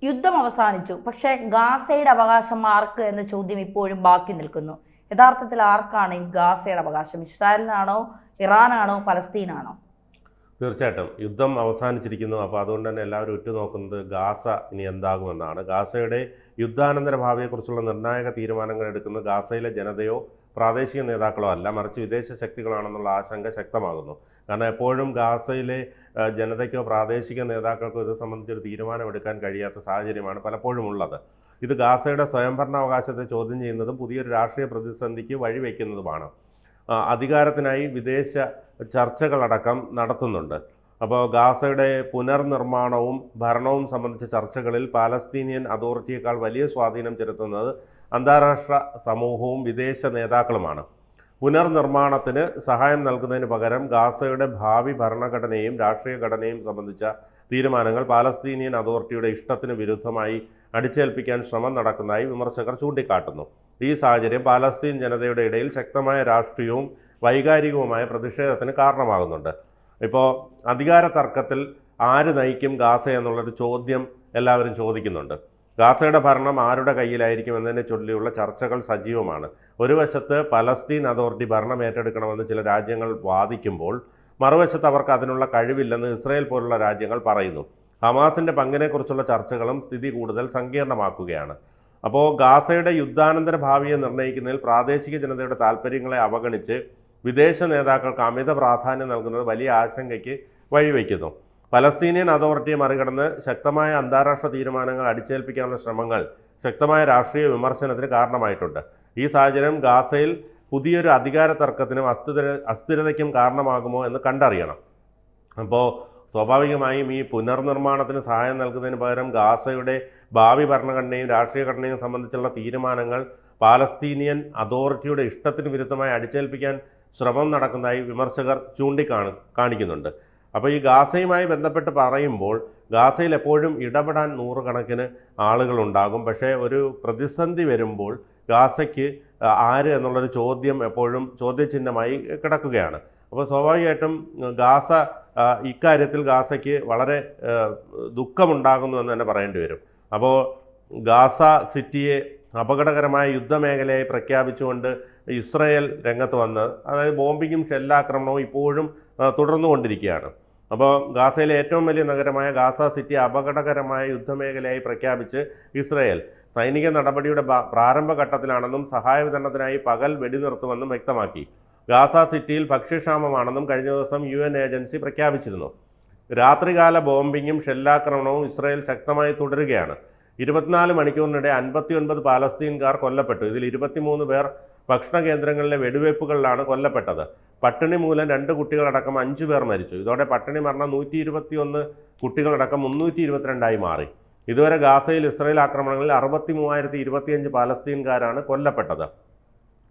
യുദ്ധം അവസാനിച്ചു, പക്ഷേ ഗാസയുടെ അവകാശം ആർക്ക് എന്ന ചോദ്യം ഇപ്പോഴും ബാക്കി നിൽക്കുന്നു. യഥാർത്ഥത്തിൽ ആർക്കാണ് ഈ ഗാസയുടെ അവകാശം? ഇസ്രായേലിനാണോ, ഇറാനാണോ, പലസ്തീനാണോ? തീർച്ചയായിട്ടും യുദ്ധം അവസാനിച്ചിരിക്കുന്നു. അപ്പോൾ അതുകൊണ്ട് തന്നെ എല്ലാവരും ഉറ്റുനോക്കുന്നത് ഗാസ ഇനി എന്താകുമെന്നാണ്. ഗാസയുടെ യുദ്ധാനന്തര ഭാവിയെക്കുറിച്ചുള്ള നിർണായക തീരുമാനങ്ങൾ എടുക്കുന്നത് ഗാസയിലെ ജനതയോ പ്രാദേശിക നേതാക്കളോ അല്ല, മറിച്ച് വിദേശ ശക്തികളാണെന്നുള്ള ആശങ്ക ശക്തമാകുന്നു. കാരണം എപ്പോഴും ഗാസയിലെ ജനതയ്ക്കോ പ്രാദേശിക നേതാക്കൾക്കോ ഇത് സംബന്ധിച്ചൊരു തീരുമാനമെടുക്കാൻ കഴിയാത്ത സാഹചര്യമാണ് പലപ്പോഴും ഉള്ളത്. ഇത് ഗാസയുടെ സ്വയംഭരണാവകാശത്തെ ചോദ്യം ചെയ്യുന്നതും പുതിയൊരു രാഷ്ട്രീയ പ്രതിസന്ധിക്ക് വഴിവെക്കുന്നതുമാണ്. അധികാരത്തിനായി വിദേശ ചർച്ചകളടക്കം നടത്തുന്നുണ്ട്. അപ്പോൾ ഗാസയുടെ പുനർനിർമ്മാണവും ഭരണവും സംബന്ധിച്ച ചർച്ചകളിൽ പാലസ്തീനിയൻ അതോറിറ്റിയേക്കാൾ വലിയ സ്വാധീനം ചെലുത്തുന്നത് അന്താരാഷ്ട്ര സമൂഹവും വിദേശ നേതാക്കളുമാണ്. പുനർനിർമ്മാണത്തിന് സഹായം നൽകുന്നതിന് പകരം ഗാസയുടെ ഭാവി ഭരണഘടനയും രാഷ്ട്രീയ ഘടനയും സംബന്ധിച്ച തീരുമാനങ്ങൾ പാലസ്തീനിയൻ അതോറിറ്റിയുടെ ഇഷ്ടത്തിന് വിരുദ്ധമായി അടിച്ചേൽപ്പിക്കാൻ ശ്രമം നടക്കുന്നതായി വിമർശകർ ചൂണ്ടിക്കാട്ടുന്നു. ഈ സാഹചര്യം പാലസ്തീൻ ജനതയുടെ ഇടയിൽ ശക്തമായ രാഷ്ട്രീയവും വൈകാരികവുമായ പ്രതിഷേധത്തിന് കാരണമാകുന്നുണ്ട്. ഇപ്പോൾ അധികാര തർക്കത്തിൽ ആര് നയിക്കും ഗാസ എന്നുള്ളൊരു ചോദ്യം എല്ലാവരും ചോദിക്കുന്നുണ്ട്. ഗാസയുടെ ഭരണം ആരുടെ കയ്യിലായിരിക്കും എന്നതിനെ ചൊല്ലിയുള്ള ചർച്ചകൾ സജീവമാണ്. ഒരു വശത്ത് പലസ്തീൻ അതോറിറ്റി ഭരണം ഏറ്റെടുക്കണമെന്ന് ചില രാജ്യങ്ങൾ വാദിക്കുമ്പോൾ മറുവശത്ത് അവർക്ക് അതിനുള്ള കഴിവില്ലെന്ന് ഇസ്രായേൽ പോലുള്ള രാജ്യങ്ങൾ പറയുന്നു. ഹമാസിൻ്റെ പങ്കിനെക്കുറിച്ചുള്ള ചർച്ചകളും സ്ഥിതി കൂടുതൽ സങ്കീർണമാക്കുകയാണ്. അപ്പോൾ ഗാസയുടെ യുദ്ധാനന്തര ഭാവിയെ നിർണ്ണയിക്കുന്നതിൽ പ്രാദേശിക ജനതയുടെ താല്പര്യങ്ങളെ അവഗണിച്ച് വിദേശ നേതാക്കൾക്ക് അമിത പ്രാധാന്യം നൽകുന്നത് വലിയ ആശങ്കയ്ക്ക് വഴിവെക്കുന്നു. പലസ്തീനിയൻ അതോറിറ്റിയെ മറികടന്ന് ശക്തമായ അന്താരാഷ്ട്ര തീരുമാനങ്ങൾ അടിച്ചേൽപ്പിക്കാനുള്ള ശ്രമങ്ങൾ ശക്തമായ രാഷ്ട്രീയ വിമർശനത്തിന് കാരണമായിട്ടുണ്ട്. ഈ സാഹചര്യം ഗാസയിൽ പുതിയൊരു അധികാര തർക്കത്തിനും അസ്ഥിരതയ്ക്കും കാരണമാകുമോ എന്ന് കണ്ടറിയണം. അപ്പോൾ സ്വാഭാവികമായും ഈ പുനർനിർമ്മാണത്തിന് സഹായം നൽകുന്നതിന് പകരം ഗാസയുടെ ഭാവി ഭരണഘടനയും രാഷ്ട്രീയ ഘടനയും സംബന്ധിച്ചുള്ള തീരുമാനങ്ങൾ പാലസ്തീനിയൻ അതോറിറ്റിയുടെ ഇഷ്ടത്തിന് വിരുദ്ധമായി അടിച്ചേൽപ്പിക്കാൻ ശ്രമം നടക്കുന്നതായി വിമർശകർ കാണിക്കുന്നുണ്ട്. അപ്പോൾ ഈ ഗാസയുമായി ബന്ധപ്പെട്ട് പറയുമ്പോൾ ഗാസയിൽ എപ്പോഴും ഇടപെടാൻ നൂറുകണക്കിന് ആളുകളുണ്ടാകും. പക്ഷേ ഒരു പ്രതിസന്ധി വരുമ്പോൾ ഗാസയ്ക്ക് ആര് എന്നുള്ളൊരു ചോദ്യം എപ്പോഴും ചോദ്യചിഹ്നമായി കിടക്കുകയാണ്. അപ്പോൾ സ്വാഭാവികമായിട്ടും ഗാസ ഇക്കാര്യത്തിൽ ഗാസയ്ക്ക് വളരെ ദുഃഖമുണ്ടാകുന്നു എന്ന് തന്നെ പറയേണ്ടി വരും. അപ്പോൾ ഗാസ സിറ്റിയെ അപകടകരമായ യുദ്ധമേഖലയായി പ്രഖ്യാപിച്ചുകൊണ്ട് ഇസ്രായേൽ രംഗത്ത് വന്ന്, അതായത് ബോംബിങ്ങും ഷെല്ലാക്രമണവും ഇപ്പോഴും തുടർന്നുകൊണ്ടിരിക്കുകയാണ്. അപ്പോൾ ഗാസയിലെ ഏറ്റവും വലിയ നഗരമായ ഗാസ സിറ്റി അപകടകരമായ യുദ്ധമേഖലയായി പ്രഖ്യാപിച്ച് ഇസ്രായേൽ സൈനിക നടപടിയുടെ പ്രാരംഭഘട്ടത്തിലാണെന്നും സഹായ വിതരണത്തിനായി പകൽ വെടിനിർത്തുമെന്നും വ്യക്തമാക്കി. ഗാസ സിറ്റിയിൽ ഭക്ഷ്യക്ഷാമമാണെന്നും കഴിഞ്ഞ ദിവസം UN ഏജൻസി പ്രഖ്യാപിച്ചിരുന്നു. രാത്രികാല ബോംബിങ്ങും ഷെല്ലാക്രമണവും ഇസ്രായേൽ ശക്തമായി തുടരുകയാണ്. 24 മണിക്കൂറിനിടെ 59 പാലസ്തീൻകാർ കൊല്ലപ്പെട്ടു. ഇതിൽ 23 പേർ ഭക്ഷണ കേന്ദ്രങ്ങളിലെ വെടിവയ്പ്പുകളിലാണ് കൊല്ലപ്പെട്ടത്. പട്ടിണി മൂലം 2 കുട്ടികളടക്കം 5 പേർ മരിച്ചു. ഇതോടെ പട്ടിണി മരണം 121 കുട്ടികളടക്കം 322 മാറി. ഇതുവരെ ഗാസയിൽ ഇസ്രായേൽ ആക്രമണങ്ങളിൽ 63,025 പാലസ്തീൻകാരാണ് കൊല്ലപ്പെട്ടത്.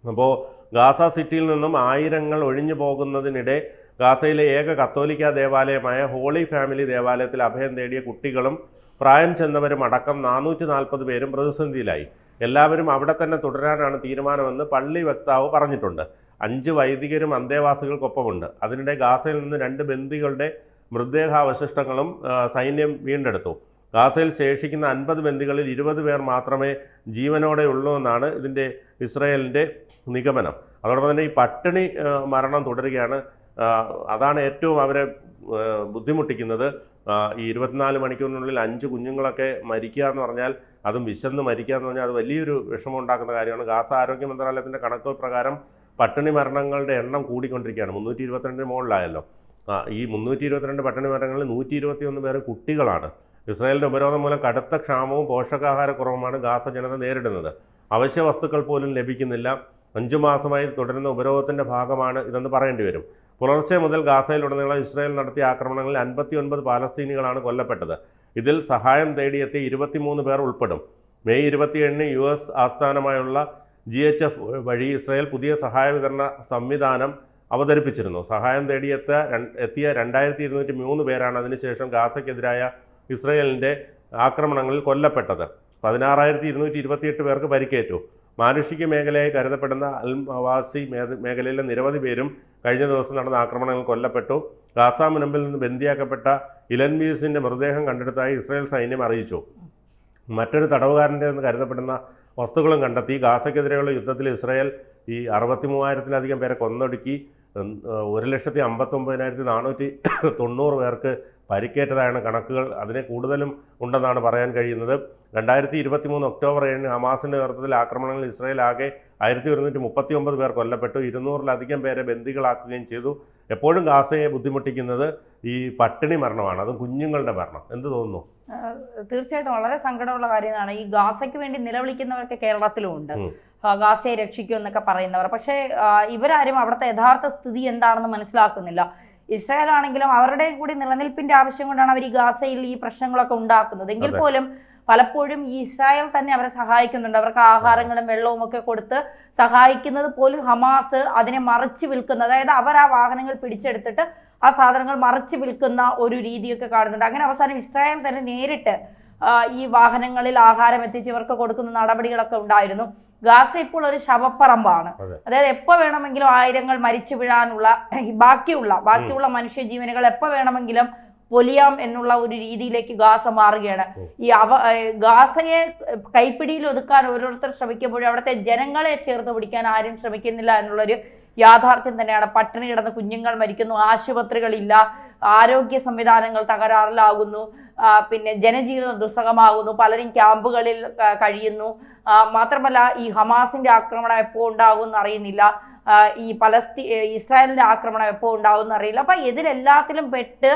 അപ്പോൾ ഗാസ സിറ്റിയിൽ നിന്നും ആയിരങ്ങൾ ഒഴിഞ്ഞു പോകുന്നതിനിടെ ഗാസയിലെ ഏക കത്തോലിക്ക ദേവാലയമായ ഹോളി ഫാമിലി ദേവാലയത്തിൽ അഭയം തേടിയ കുട്ടികളും പ്രായം ചെന്നവരും അടക്കം 440 പേരും പ്രതിസന്ധിയിലായി. എല്ലാവരും അവിടെ തന്നെ തുടരാനാണ് തീരുമാനമെന്ന് പള്ളി വക്താവ് പറഞ്ഞിട്ടുണ്ട്. 5 വൈദികരും അന്തേവാസികൾക്കൊപ്പമുണ്ട്. അതിനിടെ ഗാസയിൽ നിന്ന് 2 ബന്ദികളുടെ മൃതദേഹാവശിഷ്ടങ്ങളും സൈന്യം വീണ്ടെടുത്തു. ഗാസയിൽ ശേഷിക്കുന്ന 50 ബന്ദികളിൽ 20 പേർ മാത്രമേ ജീവനോടെ ഉള്ളൂ എന്നാണ് ഇതിൻ്റെ ഇസ്രായേലിൻ്റെ നിഗമനം. അതോടൊപ്പം തന്നെ ഈ പട്ടിണി മരണം തുടരുകയാണ്. അതാണ് ഏറ്റവും അവരെ ബുദ്ധിമുട്ടിക്കുന്നത്. ഈ 24 മണിക്കൂറിനുള്ളിൽ 5 കുഞ്ഞുങ്ങളൊക്കെ മരിക്കുക എന്ന് പറഞ്ഞാൽ, അതും വിശന്ന് മരിക്കുക എന്ന് പറഞ്ഞാൽ അത് വലിയൊരു വിഷമം ഉണ്ടാക്കുന്ന കാര്യമാണ്. ഗാസ ആരോഗ്യ മന്ത്രാലയത്തിൻ്റെ കണക്കുകൾ പ്രകാരം പട്ടിണി മരണങ്ങളുടെ എണ്ണം കൂടിക്കൊണ്ടിരിക്കുകയാണ്. 322 മുകളിലായല്ലോ. ഈ 322 പട്ടിണി മരണങ്ങളിൽ 121 പേർ കുട്ടികളാണ്. ഇസ്രായേലിൻ്റെ ഉപരോധം മൂലം കടുത്ത ക്ഷാമവും പോഷകാഹാരക്കുറവുമാണ് ഗാസ ജനത നേരിടുന്നത്. അവശ്യ വസ്തുക്കൾ പോലും ലഭിക്കുന്നില്ല. 5 മാസമായി തുടരുന്ന ഉപരോധത്തിൻ്റെ ഭാഗമാണ് ഇതെന്ന് പറയേണ്ടി വരും. പുലർച്ചെ മുതൽ ഗാസയിലുടനീളം ഇസ്രായേൽ നടത്തിയ ആക്രമണങ്ങളിൽ 59 പാലസ്തീനികളാണ് കൊല്ലപ്പെട്ടത്. ഇതിൽ സഹായം തേടിയെത്തിയ 23 പേർ ഉൾപ്പെടും. മെയ് 27-ന് US ആസ്ഥാനമായുള്ള GHF വഴി ഇസ്രായേൽ പുതിയ സഹായ വിതരണ സംവിധാനം അവതരിപ്പിച്ചിരുന്നു. സഹായം എത്തിയ 2203 പേരാണ് അതിനുശേഷം ഗാസയ്ക്കെതിരായ ഇസ്രായേലിൻ്റെ ആക്രമണങ്ങളിൽ കൊല്ലപ്പെട്ടത്. 16,228 പേർക്ക് പരിക്കേറ്റു. മാനുഷിക മേഖലയായി കരുതപ്പെടുന്ന അൽ മവാസി മേഖലയിലെ നിരവധി പേരും കഴിഞ്ഞ ദിവസം നടന്ന ആക്രമണങ്ങളിൽ കൊല്ലപ്പെട്ടു. ഗാസ മുനമ്പിൽ നിന്ന് ബന്ദിയാക്കപ്പെട്ട ഇലൻ വീസിൻ്റെ മൃതദേഹം കണ്ടെടുത്തതായി ഇസ്രായേൽ സൈന്യം അറിയിച്ചു. മറ്റൊരു തടവുകാരൻ്റെ എന്ന് കരുതപ്പെടുന്ന വസ്തുക്കളും കണ്ടെത്തി. ഗാസയ്ക്കെതിരെയുള്ള യുദ്ധത്തിൽ ഇസ്രായേൽ ഈ 63,000-ലധികം പേരെ കൊന്നൊടുക്കി. 1,89,490 പേർക്ക് പരിക്കേറ്റതായാണ് കണക്കുകൾ. അതിനെ കൂടുതലും ഉണ്ടെന്നാണ് പറയാൻ കഴിയുന്നത്. 2023 ഒക്ടോബർ 7 ഹമാസിൻ്റെ നേതൃത്വത്തിൽ ആക്രമണങ്ങളിൽ ഇസ്രായേൽ ആകെ 1139 പേർ കൊല്ലപ്പെട്ടു. 200-ലധികം പേരെ ബന്ദികളാക്കുകയും ചെയ്തു. എപ്പോഴും ഗാസയെ ബുദ്ധിമുട്ടിക്കുന്നത് ഈ പട്ടിണി മരണമാണ്, അതും കുഞ്ഞുങ്ങളുടെ മരണം. എന്ത് തോന്നുന്നു? തീർച്ചയായിട്ടും വളരെ സങ്കടമുള്ള കാര്യമാണ്. ഈ ഗാസയ്ക്ക് വേണ്ടി നിലവിളിക്കുന്നവരൊക്കെ കേരളത്തിലും ഉണ്ട്, ഗാസയെ രക്ഷിക്കൂ എന്നൊക്കെ പറയുന്നവർ. പക്ഷേ ഇവരാരും അവിടുത്തെ യഥാർത്ഥ സ്ഥിതി എന്താണെന്ന് മനസ്സിലാക്കുന്നില്ല. ഇസ്രായേൽ ആണെങ്കിലും അവരുടെ കൂടി നിലനിൽപ്പിന്റെ ആവശ്യം കൊണ്ടാണ് അവർ ഈ ഗാസയിൽ ഈ പ്രശ്നങ്ങളൊക്കെ ഉണ്ടാക്കുന്നത്. എങ്കിൽ പോലും പലപ്പോഴും ഈ ഇസ്രായേൽ തന്നെ അവരെ സഹായിക്കുന്നുണ്ട്. അവർക്ക് ആഹാരങ്ങളും വെള്ളവും ഒക്കെ കൊടുത്ത് സഹായിക്കുന്നത് പോലും ഹമാസ് അതിനെ മറിച്ച് വിൽക്കുന്ന, അതായത് അവർ ആ വാഹനങ്ങൾ പിടിച്ചെടുത്തിട്ട് ആ സാധനങ്ങൾ മറിച്ച് വിൽക്കുന്ന ഒരു രീതിയൊക്കെ കാണുന്നുണ്ട്. അങ്ങനെ അവസാനം ഇസ്രായേൽ തന്നെ നേരിട്ട് ഈ വാഹനങ്ങളിൽ ആഹാരം എത്തിച്ച് ഇവർക്ക് കൊടുക്കുന്ന നടപടികളൊക്കെ ഉണ്ടായിരുന്നു. ഗാസ ഇപ്പോൾ ഒരു ശവപ്പറമ്പാണ്. അതായത് എപ്പോൾ വേണമെങ്കിലും ആയിരങ്ങൾ മരിച്ചു വീഴാനുള്ള ബാക്കിയുള്ള മനുഷ്യജീവനുകൾ എപ്പോൾ വേണമെങ്കിലും പൊലിയാം എന്നുള്ള ഒരു രീതിയിലേക്ക് ഗാസ മാറുകയാണ്. ഈ ഗാസയെ കൈപ്പിടിയിൽ ഒതുക്കാൻ ഓരോരുത്തർ ശ്രമിക്കുമ്പോഴും അവിടുത്തെ ജനങ്ങളെ ചേർത്ത് പിടിക്കാൻ ആരും ശ്രമിക്കുന്നില്ല എന്നുള്ളൊരു യാഥാർത്ഥ്യം തന്നെയാണ്. പട്ടിണി കിടന്ന് കുഞ്ഞുങ്ങൾ മരിക്കുന്നു, ആശുപത്രികളില്ല, ആരോഗ്യ സംവിധാനങ്ങൾ തകരാറിലാകുന്നു, പിന്നെ ജനജീവിതം ദുസ്സഹമാകുന്നു, പലരും ക്യാമ്പുകളിൽ കഴിയുന്നു. മാത്രമല്ല ഈ ഹമാസിന്റെ ആക്രമണം എപ്പോൾ ഉണ്ടാകുമെന്ന് അറിയുന്നില്ല, ഈ ഇസ്രായേലിന്റെ ആക്രമണം എപ്പോൾ ഉണ്ടാകുമെന്ന് അറിയില്ല. അപ്പൊ ഇതിലെല്ലാത്തിലും പെട്ട്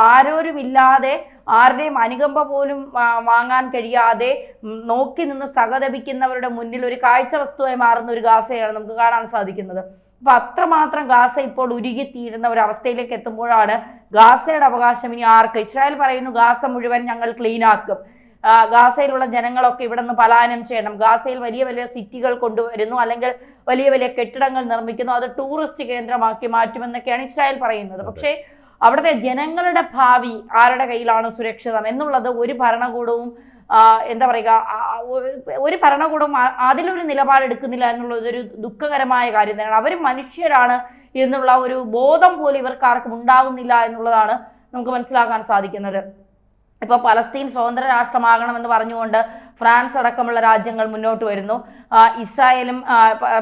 ആരോരുമില്ലാതെ, ആരുടെയും അനുകമ്പ പോലും വാങ്ങാൻ കഴിയാതെ നോക്കി നിന്ന് സഹതപിക്കുന്നവരുടെ മുന്നിൽ ഒരു കാഴ്ച വസ്തുവായി മാറുന്ന ഒരു ഗാസയാണ് നമുക്ക് കാണാൻ സാധിക്കുന്നത്. അപ്പൊ അത്രമാത്രം ഗാസ ഇപ്പോൾ ഉരുകിത്തീരുന്ന ഒരു അവസ്ഥയിലേക്ക് എത്തുമ്പോഴാണ് ഗാസയുടെ അവകാശം ഇനി ആർക്ക്? ഇസ്രായേൽ പറയുന്നു ഗാസ മുഴുവൻ ഞങ്ങൾ ക്ലീൻ ആക്കും, ഗാസയിലുള്ള ജനങ്ങളൊക്കെ ഇവിടെ നിന്ന് പലായനം ചെയ്യണം, ഗാസയിൽ വലിയ വലിയ സിറ്റികൾ കൊണ്ടുവരുന്നു, അല്ലെങ്കിൽ വലിയ വലിയ കെട്ടിടങ്ങൾ നിർമ്മിക്കുന്നു, അത് ടൂറിസ്റ്റ് കേന്ദ്രമാക്കി മാറ്റുമെന്നൊക്കെയാണ് ഇസ്രായേൽ പറയുന്നത്. പക്ഷേ അവിടുത്തെ ജനങ്ങളുടെ ഭാവി ആരുടെ കയ്യിലാണ് സുരക്ഷിതം എന്നുള്ളത് ഒരു ഭരണകൂടവും എന്താ പറയുക, ഒരു ഭരണകൂടവും അതിലൊരു നിലപാടെടുക്കുന്നില്ല എന്നുള്ളത് ഒരു ദുഃഖകരമായ കാര്യം തന്നെയാണ്. അവർ മനുഷ്യരാണ് എന്നുള്ള ഒരു ബോധം പോലും ഇവർക്ക് ആർക്കും ഉണ്ടാകുന്നില്ല എന്നുള്ളതാണ് നമുക്ക് മനസ്സിലാക്കാൻ സാധിക്കുന്നത്. ഇപ്പോൾ പലസ്തീൻ സ്വതന്ത്ര രാഷ്ട്രമാകണമെന്ന് പറഞ്ഞുകൊണ്ട് ഫ്രാൻസ് അടക്കമുള്ള രാജ്യങ്ങൾ മുന്നോട്ട് വരുന്നു. ഇസ്രായേലും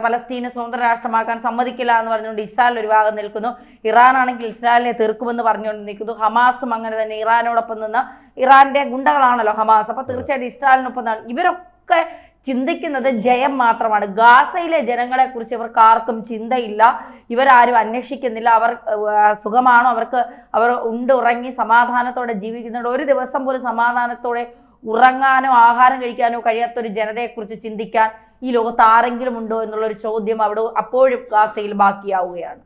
പലസ്തീനെ സ്വതന്ത്ര രാഷ്ട്രമാക്കാൻ സമ്മതിക്കില്ല എന്ന് പറഞ്ഞുകൊണ്ട് ഇസ്രായേൽ ഒരു ഭാഗം നിൽക്കുന്നു. ഇറാൻ ആണെങ്കിൽ ഇസ്രായേലിനെ തീർക്കുമെന്ന് പറഞ്ഞുകൊണ്ട് നിൽക്കുന്നു. ഹമാസും അങ്ങനെ തന്നെ ഇറാനോടൊപ്പം നിന്ന്, ഇറാന്റെ ഗുണ്ടകളാണല്ലോ ഹമാസ്. അപ്പൊ തീർച്ചയായിട്ടും ഇസ്രായേലിനൊപ്പം ഇവരൊക്കെ ചിന്തിക്കുന്നത് ജയം മാത്രമാണ്. ഗാസയിലെ ജനങ്ങളെ കുറിച്ച് ഇവർക്ക് ആർക്കും ചിന്തയില്ല, ഇവരാരും അന്വേഷിക്കുന്നില്ല. അവർ സുഖമാണോ, അവർ ഉറങ്ങി സമാധാനത്തോടെ ജീവിക്കുന്നുണ്ട്. ഒരു ദിവസം പോലും സമാധാനത്തോടെ ഉറങ്ങാനോ ആഹാരം കഴിക്കാനോ കഴിയാത്തൊരു ജനതയെക്കുറിച്ച് ചിന്തിക്കാൻ ഈ ലോകത്ത് ആരെങ്കിലും ഉണ്ടോ എന്നുള്ളൊരു ചോദ്യം അപ്പോഴും ഗാസയിൽ ബാക്കിയാവുകയാണ്.